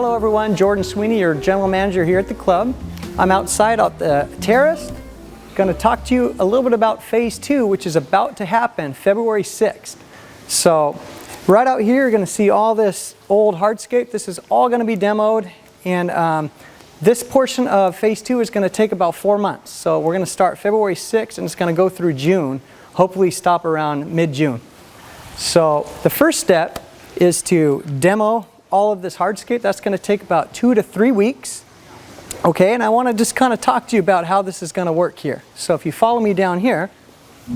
Hello everyone, Jordan Sweeney, your general manager here at the club. I'm outside at the Terrace. Going to talk to you a little bit about phase 2, which is about to happen February 6th. So right out here you're going to see all this old hardscape. This is all going to be demoed, and this portion of phase 2 is going to take about 4 months. So we're going to start February 6th and it's going to go through June, hopefully stop around mid-June. So the first step is to demo all of this hardscape. That's going to take about 2 to 3 weeks. Okay, and I want to just kind of talk to you about how this is going to work here. So if you follow me down here,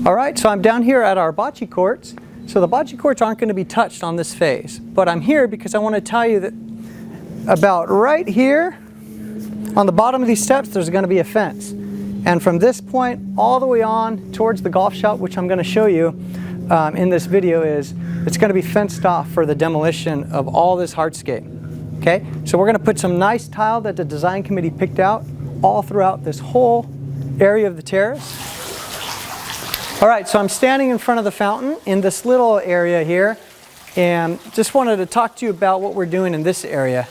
all right, so I'm down here at our bocce courts. So the bocce courts aren't going to be touched on this phase, but I'm here because I want to tell you that about right here on the bottom of these steps there's going to be a fence, and from this point all the way on towards the golf shop, which I'm going to show you in this video, it's going to be fenced off for the demolition of all this hardscape. Okay, so we're going to put some nice tile that the design committee picked out all throughout this whole area of the terrace. All right, so I'm standing in front of the fountain in this little area here, and just wanted to talk to you about what we're doing in this area.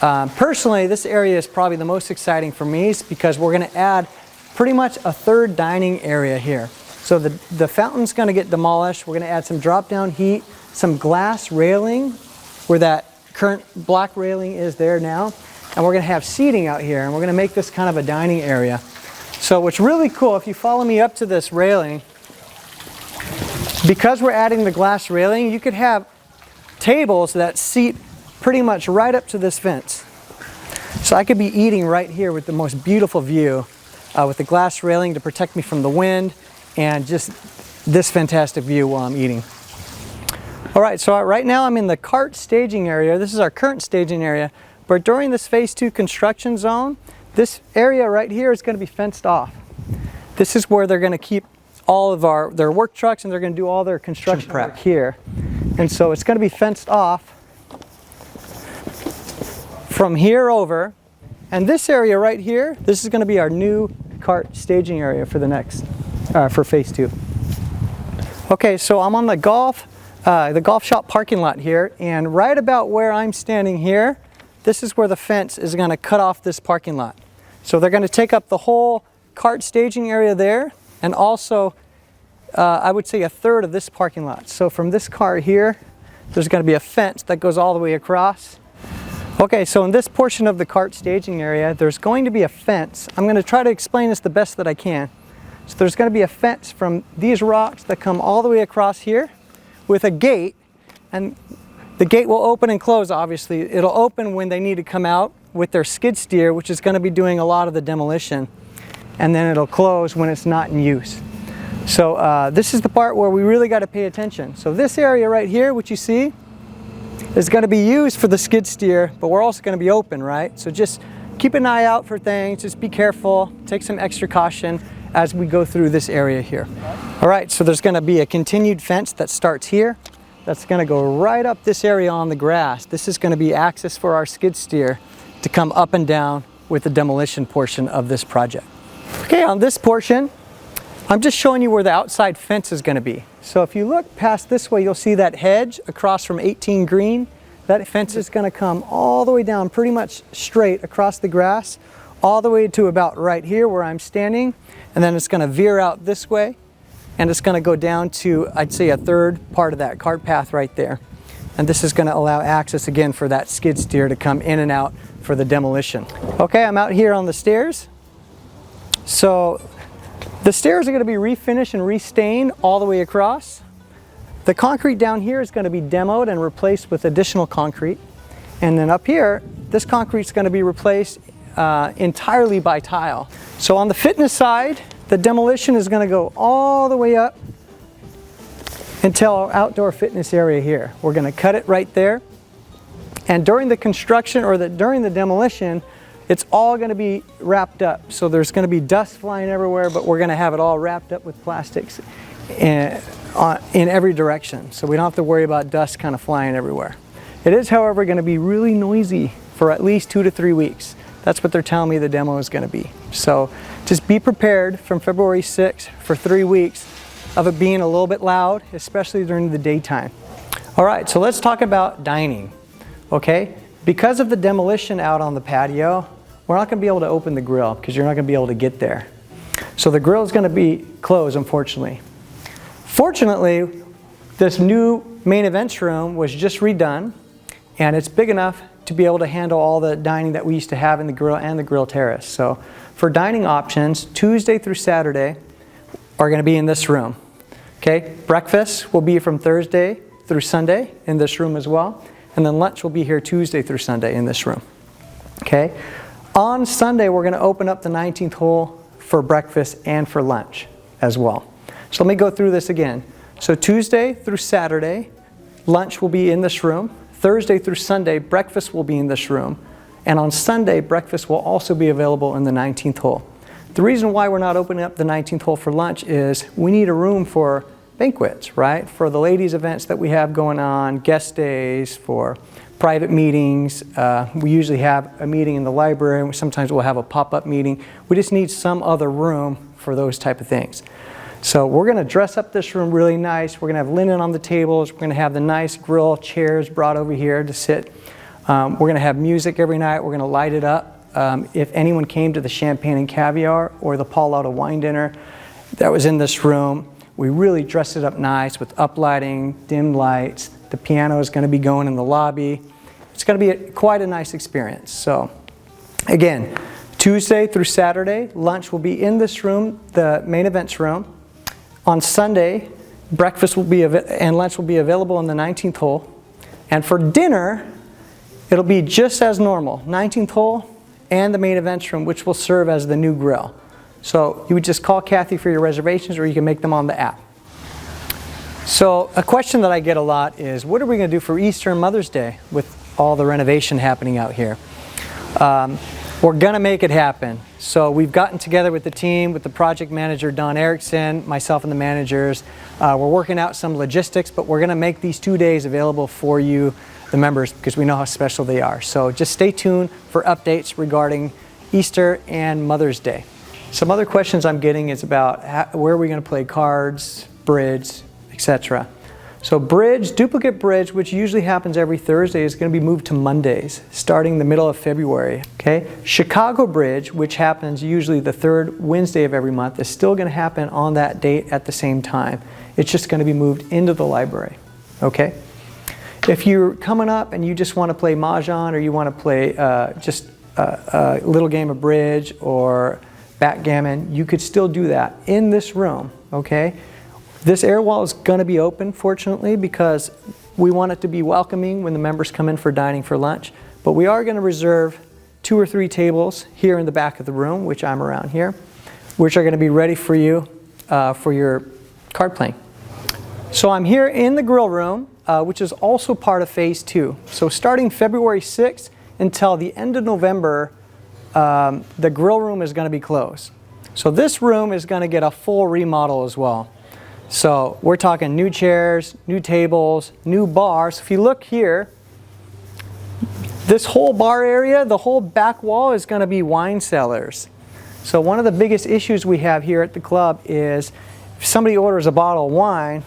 Personally, this area is probably the most exciting for me because we're going to add pretty much a third dining area here. So the fountain's going to get demolished. We're going to add some drop-down heat, some glass railing where that current black railing is there now, and we're going to have seating out here, and we're going to make this kind of a dining area. So what's really cool, if you follow me up to this railing, because we're adding the glass railing, you could have tables that seat pretty much right up to this fence. So I could be eating right here with the most beautiful view with the glass railing to protect me from the wind, and just this fantastic view while I'm eating. All right, so right now I'm in the cart staging area. This is our current staging area, but during this phase 2 construction zone, this area right here is going to be fenced off. This is where they're going to keep all of their work trucks, and they're going to do all their construction prep here. And so it's going to be fenced off from here over, and this area right here, this is going to be our new cart staging area for the next for phase 2. Okay, so I'm on the golf shop parking lot here, and right about where I'm standing here, this is where the fence is going to cut off this parking lot. So they're going to take up the whole cart staging area there, and also I would say a third of this parking lot. So from this car here, there's going to be a fence that goes all the way across. Okay, so in this portion of the cart staging area, there's going to be a fence. I'm going to try to explain this the best that I can. So there's going to be a fence from these rocks that come all the way across here with a gate, and the gate will open and close. Obviously it'll open when they need to come out with their skid steer, which is going to be doing a lot of the demolition, and then it'll close when it's not in use. So this is the part where we really got to pay attention. So this area right here, which you see, is going to be used for the skid steer, but we're also going to be open, right? So just keep an eye out for things, just be careful, take some extra caution as we go through this area here. All right, so there's going to be a continued fence that starts here. That's going to go right up this area on the grass. This is going to be access for our skid steer to come up and down with the demolition portion of this project. Okay, on this portion, I'm just showing you where the outside fence is going to be. So if you look past this way, you'll see that hedge across from 18 Green. That fence is going to come all the way down pretty much straight across the grass, all the way to about right here where I'm standing, and then it's going to veer out this way, and it's going to go down to, I'd say, a third part of that cart path right there. And this is going to allow access again for that skid steer to come in and out for the demolition. Okay, I'm out here on the stairs. So the stairs are going to be refinished and restained all the way across. The concrete down here is going to be demoed and replaced with additional concrete. And then up here, this concrete is going to be replaced entirely by tile. So on the fitness side, the demolition is going to go all the way up until our outdoor fitness area here. We're going to cut it right there. And during the construction, or during the demolition, it's all going to be wrapped up. So there's going to be dust flying everywhere, but we're going to have it all wrapped up with plastics in every direction. So we don't have to worry about dust kind of flying everywhere. It is, however, going to be really noisy for at least 2 to 3 weeks. That's what they're telling me the demo is going to be. So just be prepared from February 6th for 3 weeks of it being a little bit loud, especially during the daytime. All right, so let's talk about dining. Okay, Because of the demolition out on the patio, we're not going to be able to open the grill because you're not going to be able to get there. So the grill is going to be closed, unfortunately. Fortunately, this new main events room was just redone, and it's big enough to be able to handle all the dining that we used to have in the grill and the grill terrace. So for dining options, Tuesday through Saturday are going to be in this room. Okay, breakfast will be from Thursday through Sunday in this room as well, and then lunch will be here Tuesday through Sunday in this room. Okay, on Sunday we're going to open up the 19th hole for breakfast and for lunch as well. So let me go through this again. So Tuesday through Saturday, lunch will be in this room. Thursday through Sunday, breakfast will be in this room. And on Sunday, breakfast will also be available in the 19th hole. The reason why we're not opening up the 19th hole for lunch is we need a room for banquets, right? For the ladies' events that we have going on, guest days, for private meetings. We usually have a meeting in the library. Sometimes we'll have a pop-up meeting. We just need some other room for those type of things. So we're going to dress up this room really nice. We're going to have linen on the tables. We're going to have the nice grill chairs brought over here to sit. We're going to have music every night. We're going to light it up. If anyone came to the Champagne and Caviar or the Paul Lauda wine dinner that was in this room, we really dressed it up nice with uplighting, dim lights. The piano is going to be going in the lobby. It's going to be quite a nice experience. So again, Tuesday through Saturday, lunch will be in this room, the main events room. On Sunday, breakfast will be and lunch will be available in the 19th hole. And for dinner, it'll be just as normal, 19th hole and the main events room, which will serve as the new grill. So you would just call Kathy for your reservations, or you can make them on the app. So a question that I get a lot is, what are we going to do for Easter and Mother's Day with all the renovation happening out here? We're going to make it happen. So we've gotten together with the team, with the project manager, Don Erickson, myself and the managers. We're working out some logistics, but we're going to make these 2 days available for you, the members, because we know how special they are. So just stay tuned for updates regarding Easter and Mother's Day. Some other questions I'm getting is about where are we going to play cards, bridge, etc. So bridge, duplicate bridge, which usually happens every Thursday, is going to be moved to Mondays, starting the middle of February. Okay? Chicago bridge, which happens usually the third Wednesday of every month, is still going to happen on that date at the same time. It's just going to be moved into the library. Okay? If you're coming up and you just want to play Mahjong, or you want to play just a little game of bridge or backgammon, you could still do that in this room. Okay? This air wall is going to be open, fortunately, because we want it to be welcoming when the members come in for dining for lunch. But we are going to reserve 2 or 3 tables here in the back of the room, which I'm around here, which are going to be ready for you for your card playing. So I'm here in the grill room, which is also part of Phase 2. So starting February 6th until the end of November, the grill room is going to be closed. So this room is going to get a full remodel as well. So we're talking new chairs, new tables, new bars. If you look here, this whole bar area, the whole back wall is going to be wine cellars. So one of the biggest issues we have here at the club is if somebody orders a bottle of wine,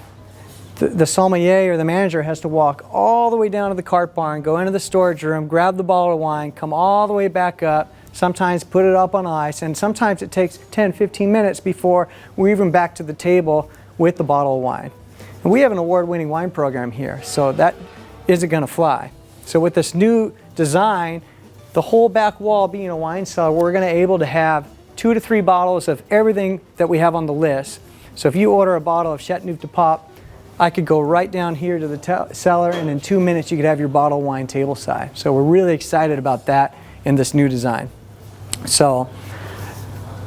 the sommelier or the manager has to walk all the way down to the cart barn, go into the storage room, grab the bottle of wine, come all the way back up, sometimes put it up on ice, and sometimes it takes 10-15 minutes before we're even back to the table with the bottle of wine. And we have an award-winning wine program here, so that isn't going to fly. So with this new design, the whole back wall being a wine cellar, we're going to be able to have 2 to 3 bottles of everything that we have on the list. So if you order a bottle of Chateauneuf du Pape, I could go right down here to the cellar, and in 2 minutes you could have your bottle of wine tableside. So we're really excited about that in this new design. So,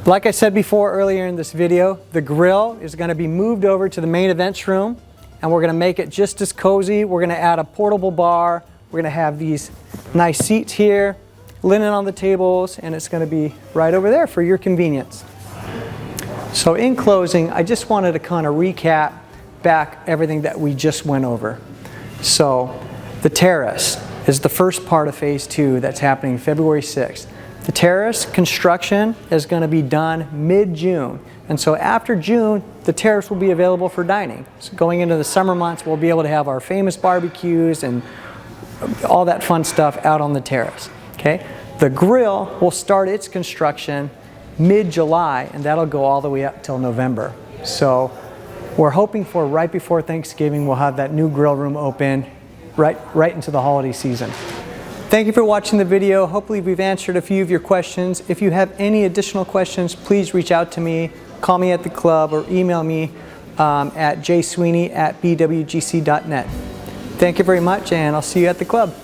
like I said before earlier in this video, the grill is going to be moved over to the main events room, and we're going to make it just as cozy. We're going to add a portable bar. We're going to have these nice seats here, linen on the tables, and it's going to be right over there for your convenience. So in closing, I just wanted to kind of recap back everything that we just went over. So the Terrace is the first part of Phase 2 that's happening February 6th. The Terrace construction is going to be done mid-June. And so after June, the Terrace will be available for dining. So going into the summer months, we'll be able to have our famous barbecues and all that fun stuff out on the terrace. Okay, the grill will start its construction mid-July, and that'll go all the way up till November. So we're hoping for right before Thanksgiving we'll have that new grill room open right into the holiday season. Thank you for watching the video. Hopefully we've answered a few of your questions. If you have any additional questions, please reach out to me, call me at the club, or email me at jsweeney@bwgc.net. Thank you very much, and I'll see you at the club.